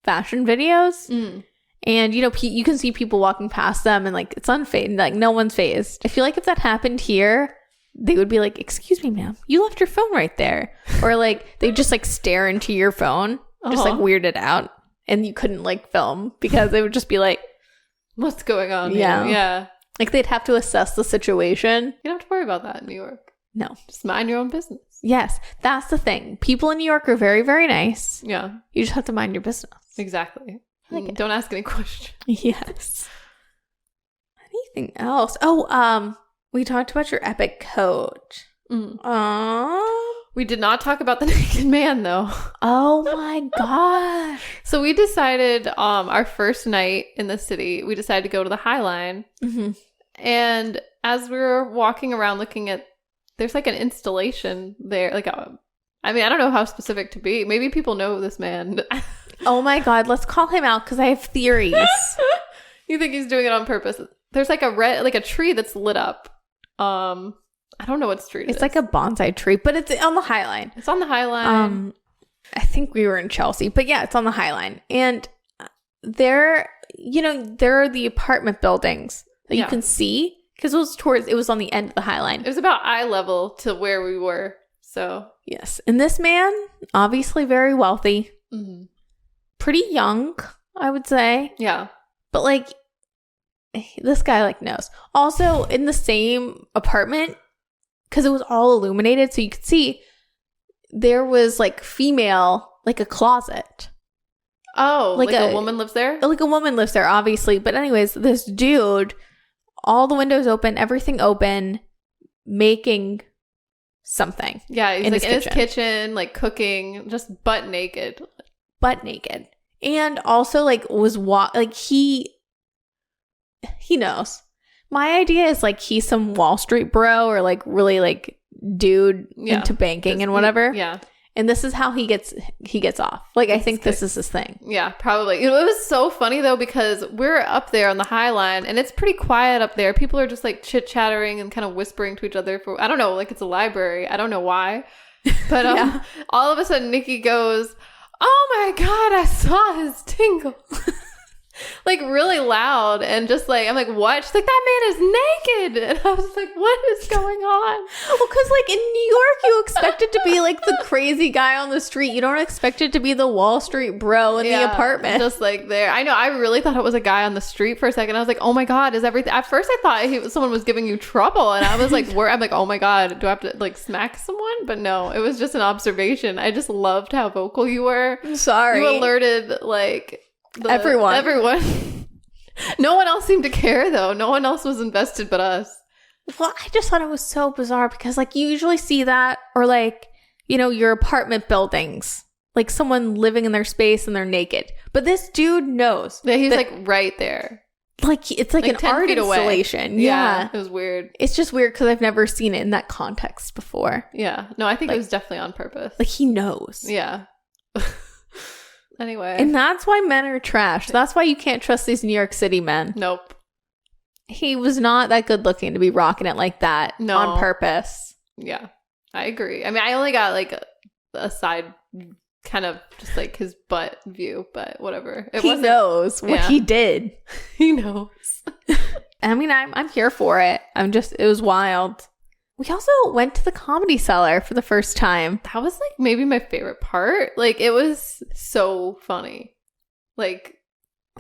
fashion videos. And you can see people walking past them, and like it's unfazed, like no one's phased. I feel like if that happened here, they would be like, "Excuse me, ma'am, you left your phone right there," or like they just like stare into your phone, just like weirded out, and you couldn't like film because they would just be like, "What's going on?" Yeah, here? Yeah. Like they'd have to assess the situation. You don't have to worry about that in New York. No, just mind your own business. Yes, that's the thing. People in New York are very, very nice. Yeah, you just have to mind your business. Exactly. Don't ask any questions. Yes. Anything else? Oh, we talked about your epic coat. We did not talk about the naked man though. Oh my gosh. So we decided our first night in the city, we decided to go to the High Line. And as we were walking around looking at, there's like an installation there, like I don't know how specific to be. Maybe people know this man. Oh my god, let's call him out because I have theories. You think he's doing it on purpose? There's like a tree that's lit up. I don't know what street it is. It's like a bonsai tree, but it's on the High Line. It's on the High Line. I think we were in Chelsea, but yeah, it's on the High Line. And there are the apartment buildings that you can see because it was on the end of the High Line. It was about eye level to where we were. So yes, and this man, obviously very wealthy, pretty young, I would say. Yeah, but like this guy like knows. Also, in the same apartment, because it was all illuminated, so you could see there was like like a closet. Oh, like a woman lives there? Like a woman lives there, obviously. But anyways, this dude, all the windows open, everything open, making something. Yeah, he's like in his kitchen, like cooking, just butt naked. And also like he knows. My idea is like he's some Wall Street bro or like really like dude into banking and whatever. Yeah. And this is how he gets off. Like, I think this is his thing. Yeah, probably. It was so funny, though, because we're up there on the High Line, and it's pretty quiet up there. People are just, like, chit-chattering and kind of whispering to each other for, I don't know, like it's a library. I don't know why. But all of a sudden, Nikki goes, "Oh, my God, I saw his tingle." Like, really loud, and just like, I'm like, what? She's like, "That man is naked." And I was like, what is going on? Well, because like in New York, you expect it to be like the crazy guy on the street. You don't expect it to be the Wall Street bro in the apartment. Just like there. I know, I really thought it was a guy on the street for a second. I was like, oh my God, is everything... At first I thought someone was giving you trouble, and I was like, I'm like, oh my God, do I have to like smack someone? But no, it was just an observation. I just loved how vocal you were. I'm sorry. You alerted like... Everyone. No one else seemed to care, though. No one else was invested but us. Well, I just thought it was so bizarre because like you usually see that, or like, your apartment buildings, like someone living in their space and they're naked. But this dude knows. Yeah, he's like right there. Like it's like an art installation. Yeah. It was weird. It's just weird because I've never seen it in that context before. Yeah. No, I think it was definitely on purpose. Like he knows. Yeah. Anyway. And that's why men are trash. That's why you can't trust these New York City men. Nope. He was not that good looking to be rocking it like that on purpose. Yeah, I agree. I mean, I only got like a side kind of just like his butt view, but whatever. He knows what he did. He knows. I mean, I'm here for it. It was wild. We also went to the Comedy Cellar for the first time. That was like maybe my favorite part. Like it was so funny. Like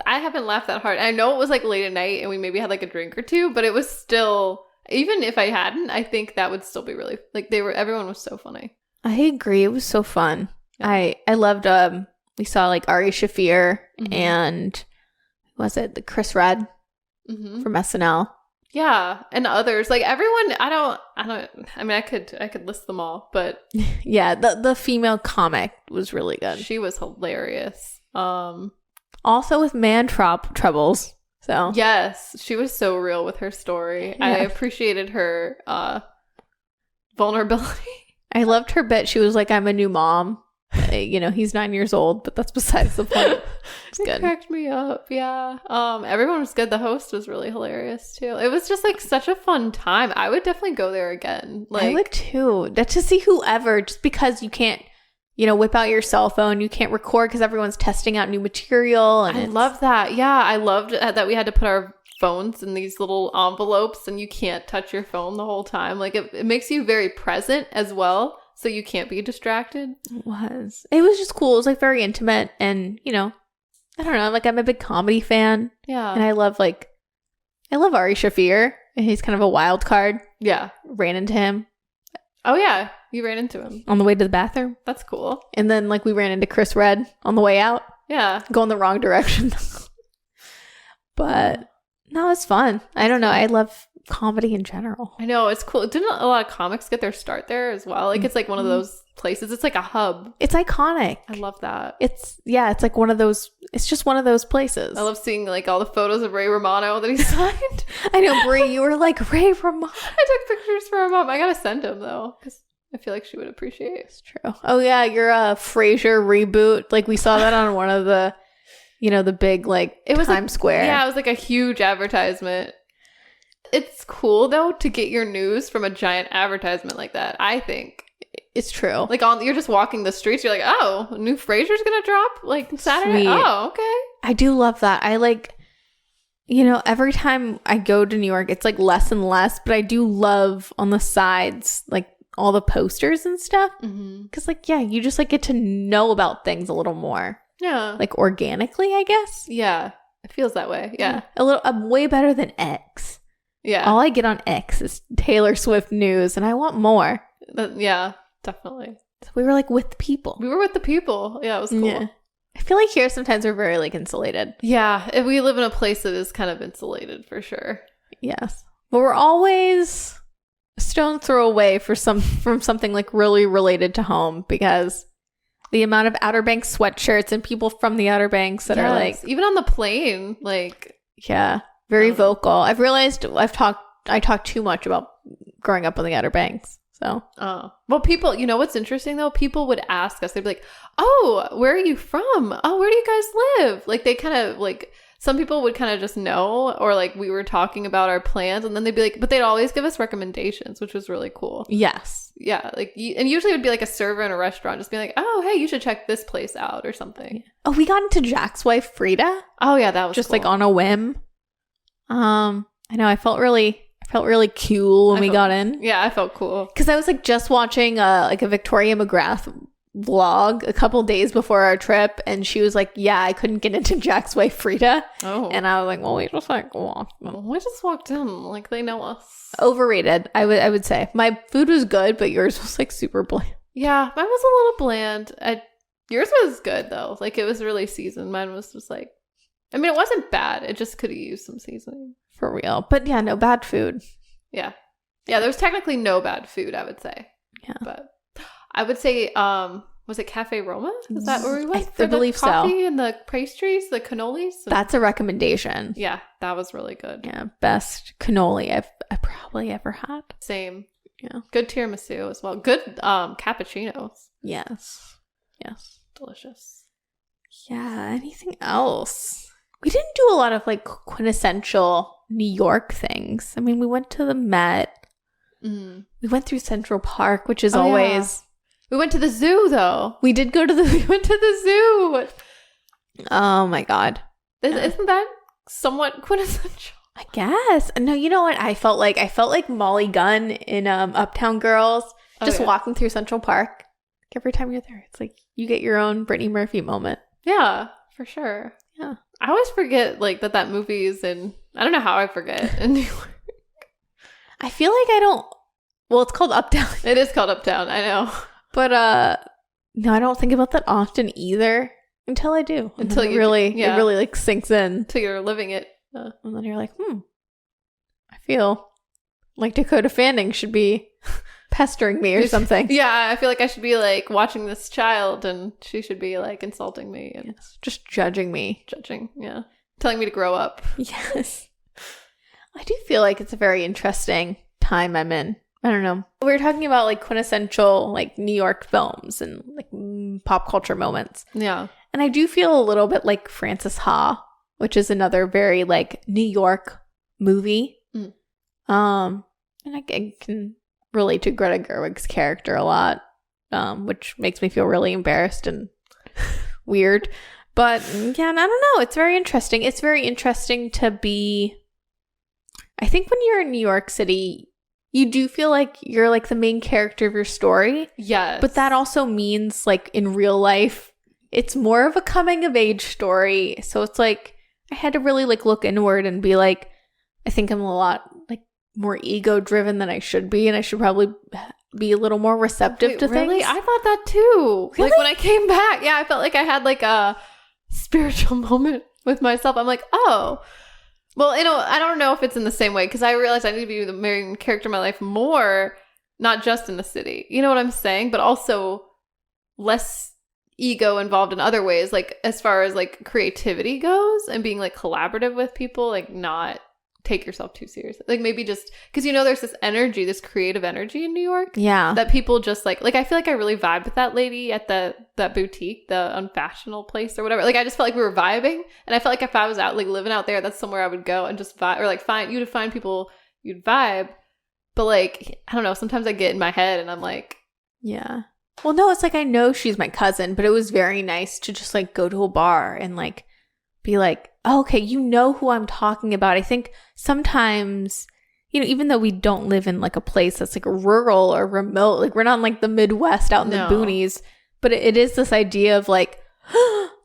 I haven't laughed that hard. I know it was like late at night and we maybe had like a drink or two, but it was still, even if I hadn't, I think that would still be really like everyone was so funny. I agree. It was so fun. Yeah. I loved we saw like Ari Shaffir and was it the Chris Redd from SNL? Yeah, and others, like everyone. I mean, I could list them all, but yeah, the female comic was really good. She was hilarious. Also with man troubles. So yes, she was so real with her story. Yeah. I appreciated her vulnerability. I loved her bit. She was like, "I'm a new mom." He's 9 years old, but that's besides the point. It's good. It cracked me up. Yeah. Everyone was good. The host was really hilarious too. It was just like such a fun time. I would definitely go there again. Like, I would too. To see whoever, just because you can't, whip out your cell phone. You can't record because everyone's testing out new material. And I love that. Yeah, I loved that we had to put our phones in these little envelopes, and you can't touch your phone the whole time. Like it makes you very present as well. So you can't be distracted. It was just cool. It was like very intimate, and I don't know. Like I'm a big comedy fan. Yeah, and I love Ari Shaffir, and he's kind of a wild card. Yeah, ran into him. Oh yeah, you ran into him on the way to the bathroom. That's cool. And then we ran into Chris Redd on the way out. Yeah, going the wrong direction. But no, it's fun. I don't know. I love comedy in general. I know, it's cool. Didn't a lot of comics get their start there as well? Like it's like one of those places. It's like a hub. It's iconic. I love that. It's like one of those. It's just one of those places. I love seeing like all the photos of Ray Romano that he signed. I know, Brie, you were like Ray Romano. I took pictures for her mom. I gotta send them though, because I feel like she would appreciate it. It's true. Oh yeah, your Frasier reboot. Like we saw that on one of the, the big it was Times Square. Yeah, it was like a huge advertisement. It's cool though to get your news from a giant advertisement like that. I think it's true. Like you're just walking the streets, you're like, oh, new Frasier's gonna drop like Saturday. Sweet. Oh, okay. I do love that. I every time I go to New York, it's like less and less, but I do love on the sides like all the posters and stuff. Because you just get to know about things a little more. Yeah, like organically, I guess. Yeah, it feels that way. Yeah, way better than X. Yeah. All I get on X is Taylor Swift news, and I want more. Yeah, definitely. So we were with the people. We were with the people. Yeah, it was cool. Yeah. I feel like here sometimes we're very insulated. Yeah, we live in a place that is kind of insulated for sure. Yes. But we're always a stone's throw away from something really related to home, because the amount of Outer Banks sweatshirts and people from the Outer Banks that are even on the plane, yeah. Very vocal. I've realized I talk too much about growing up on the Outer Banks. So, well, people, what's interesting though? People would ask us. They'd be like, "Oh, where are you from? Oh, where do you guys live?" Like they kind of some people would kind of just know, or we were talking about our plans, and then they'd be like, but they'd always give us recommendations, which was really cool. Yes, yeah, and usually it would be a server in a restaurant, just being like, "Oh, hey, you should check this place out" or something. Oh, we got into Jack's wife Frida. Oh yeah, that was just cool. On a whim. I know. I felt really cool when we got in. Yeah, I felt cool because I was just watching a Victoria McGrath vlog a couple days before our trip, and she was like, "Yeah, I couldn't get into Jack's wife Frida." Oh, and I was like, "Well, we just walked. We just walked in, they know us." Overrated, I would say. My food was good, but yours was super bland. Yeah, mine was a little bland. Yours was good though. It was really seasoned. Mine was just it wasn't bad. It just could have used some seasoning. For real. But yeah, no bad food. Yeah. Yeah, there was technically no bad food, I would say. Yeah. But I would say, was it Cafe Roma? Is that where we went? I believe so. The coffee and the pastries, the cannolis? That's a recommendation. Yeah, that was really good. Yeah, best cannoli I probably ever had. Same. Yeah. Good tiramisu as well. Good cappuccinos. Yes. Yes. Delicious. Yeah, anything else? We didn't do a lot of quintessential New York things. I mean, we went to the Met. We went through Central Park, which is always... Yeah. We went to the zoo, though. We did go to the... We went to the zoo. Oh, my God. Isn't that somewhat quintessential? I guess. No, you know what? I felt like Molly Gunn in Uptown Girls, just walking through Central Park. Every time you're there, it's you get your own Brittany Murphy moment. Yeah, for sure. Yeah. I always forget that movie is in... I don't know how I forget in New York. I feel like I don't... Well, it's called Uptown. It is called Uptown, I know. But, no, I don't think about that often either. Until I do. Until it you really, yeah. it really like sinks in. Until you're living it. And then you're like, I feel like Dakota Fanning should be pestering me or something. Yeah, I feel like I should be like watching this child and she should be like insulting me and just judging me. Yeah. Telling me to grow up. Yes. I do feel like it's a very interesting time I'm in. I don't know. We were talking about like quintessential like New York films and like pop culture moments. Yeah. And I do feel a little bit like Frances Ha, which is another very like New York movie. And I can relate to Greta Gerwig's character a lot, which makes me feel really embarrassed and weird. But yeah, I don't know. It's very interesting. It's very interesting to be. I think when you're in New York City, you do feel like you're like the main character of your story. Yes. But that also means like in real life, it's more of a coming of age story. So it's like I had to really like look inward and be like, I think I'm a lot like more ego driven than I should be. And I should probably be a little more receptive to really? things. I thought that too. Really? Like when I came back, yeah, I felt like I had like a spiritual moment with myself. I'm like, oh. Well, I don't know if it's in the same way because I realized I need to be the main character in my life more, not just in the city. You know what I'm saying? But also less ego involved in other ways, like as far as like creativity goes and being like collaborative with people, like not take yourself too seriously. Like maybe just because there's this energy, this creative energy in New York. Yeah. That people just like I feel like I really vibed with that lady at that boutique, the Unfashionable place or whatever. Like I just felt like we were vibing, and I felt like if I was out like living out there, that's somewhere I would go and just vibe, or like find people you'd vibe. But like I don't know, sometimes I get in my head and I'm like, yeah. Well, no, it's like I know she's my cousin, but it was very nice to just like go to a bar and like be like, oh, okay, you know who I'm talking about. I think sometimes, even though we don't live in like a place that's like rural or remote, like we're not in like the Midwest out in the boonies, but it is this idea of like,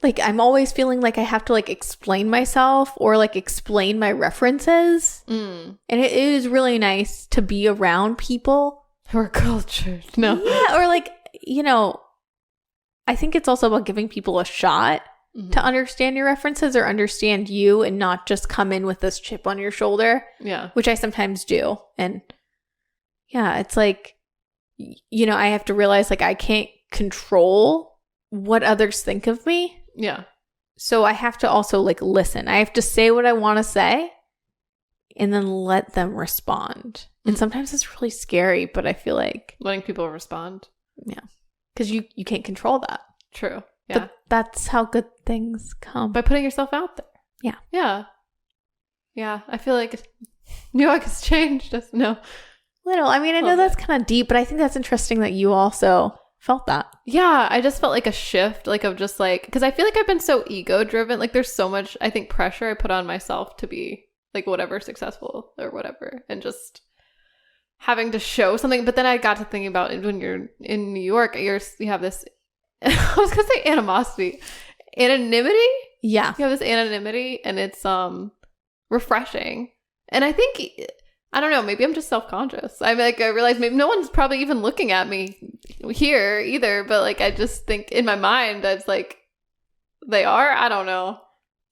like I'm always feeling like I have to like explain myself or like explain my references. And it is really nice to be around people who are cultured. No. Yeah, or like, I think it's also about giving people a shot to understand your references or understand you and not just come in with this chip on your shoulder. Yeah. Which I sometimes do. And yeah, it's like, I have to realize like I can't control what others think of me. Yeah. So I have to also like listen. I have to say what I want to say and then let them respond. And sometimes it's really scary, but I feel like letting people respond. Yeah. Because you can't control that. True. Yeah. But that's how good things come. By putting yourself out there. Yeah. Yeah. Yeah. I feel like New York has changed us. No. Little. I mean, I know that's kind of deep, but I think that's interesting that you also felt that. Yeah. I just felt like a shift, like of just like, because I feel like I've been so ego driven. Like there's so much, I think, pressure I put on myself to be like whatever, successful or whatever. And just having to show something. But then I got to thinking about it when you're in New York, you have this, I was going to say animosity. Anonymity? Yeah. You have this anonymity and it's refreshing. And I think, I don't know, maybe I'm just self-conscious. I realize maybe no one's probably even looking at me here either, but like I just think in my mind it's like they are. I don't know.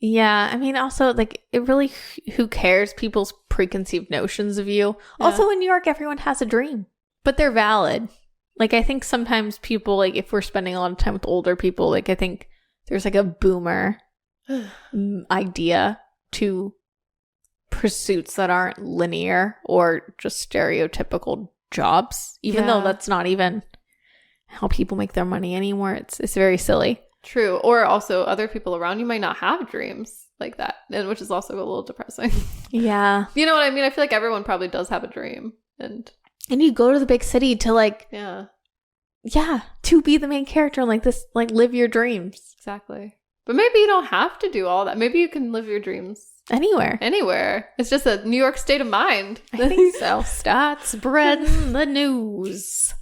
Yeah, I mean, also, like, it really, who cares people's preconceived notions of you? Yeah. Also, in New York, everyone has a dream, but they're valid. Like, I think sometimes people, like, if we're spending a lot of time with older people, like, I think there's, like, a boomer idea to pursuits that aren't linear or just stereotypical jobs, even though that's not even how people make their money anymore. It's very silly. True. Or also other people around you might not have dreams like that, and which is also a little depressing. Yeah. You know what I mean? I feel like everyone probably does have a dream. And you go to the big city to like, yeah, to be the main character and like this, like live your dreams. Exactly. But maybe you don't have to do all that. Maybe you can live your dreams anywhere. It's just a New York state of mind. I think so. Start spreading the news.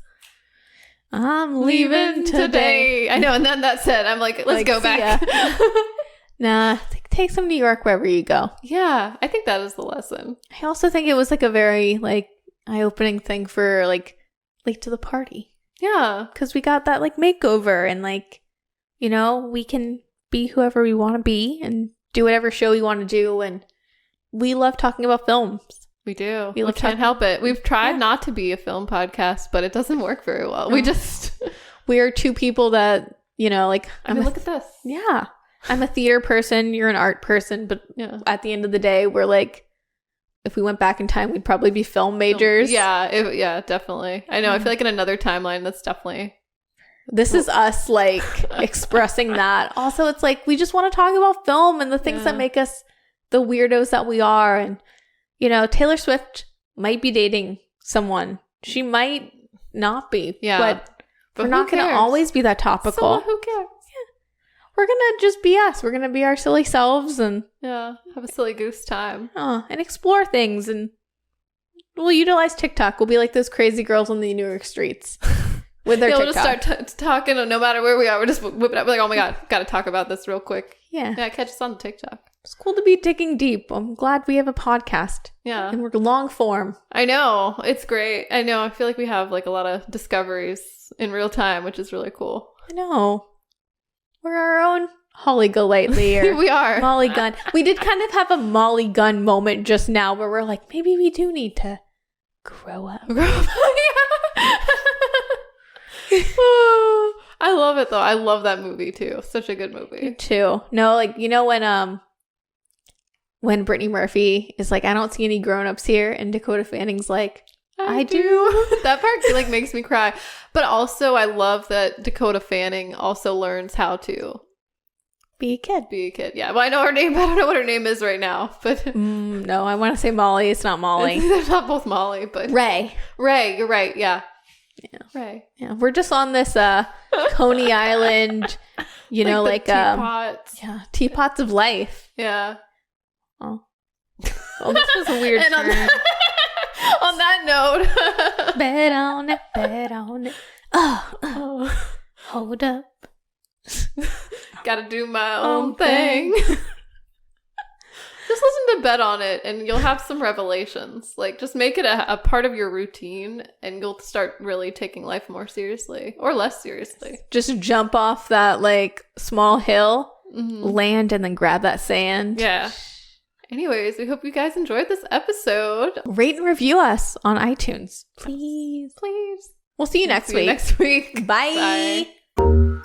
I'm leaving today. I know. And then that said, I'm like, let's go back. Nah, take some New York wherever you go. Yeah, I think that is the lesson. I also think it was like a very like eye-opening thing for like late to the party. Yeah. Because we got that like makeover and like, we can be whoever we want to be and do whatever show we want to do. And we love talking about films. We do. We We can't help it. We've tried not to be a film podcast, but it doesn't work very well. We just... We are two people that, like... look at this. Yeah. I'm a theater person. You're an art person. But at the end of the day, we're like... If we went back in time, we'd probably be film majors. Yeah, definitely. I know. I feel like in another timeline, that's definitely... This is us, like, expressing that. Also, it's like, we just want to talk about film and the things that make us the weirdos that we are. And, Taylor Swift might be dating someone. She might not be. Yeah. But we're not going to always be that topical. So who cares? Yeah. We're going to just be us. We're going to be our silly selves and... Yeah. Have a silly goose time. And explore things. And we'll utilize TikTok. We'll be like those crazy girls on the New York streets. With their we'll TikTok. just start talking no matter where we are. We're just whip it up. We're like, oh my God, got to talk about this real quick. Yeah. Yeah, catch us on TikTok. It's cool to be digging deep. I'm glad we have a podcast. Yeah. And we're long form. I know. It's great. I know. I feel like we have like a lot of discoveries in real time, which is really cool. I know. We're our own Holly Golightly or we are. Molly Gunn. We did kind of have a Molly Gunn moment just now where we're like, maybe we do need to grow up. I love it though. I love that movie too. Such a good movie. Me too. No, like when Brittany Murphy is like, I don't see any grown-ups here, and Dakota Fanning's like, I do. That part like makes me cry. But also I love that Dakota Fanning also learns how to be a kid. Yeah. Well, I know her name, but I don't know what her name is right now. But no, I want to say Molly. It's not Molly. They're not both Molly, but Ray, you're right. Yeah. Right. Yeah, we're just on this Coney Island, like teapots. Teapots of life. Yeah. Oh. Well, this was a weird turn. On that note. Bet on it. Oh. Hold up. Gotta do my own thing. Just listen to Bet on It and you'll have some revelations. Like, just make it a part of your routine and you'll start really taking life more seriously or less seriously. Just jump off that, like, small hill, land, and then grab that sand. Yeah. Anyways, we hope you guys enjoyed this episode. Rate and review us on iTunes. Please. Please. We'll see you next week. Bye. Bye.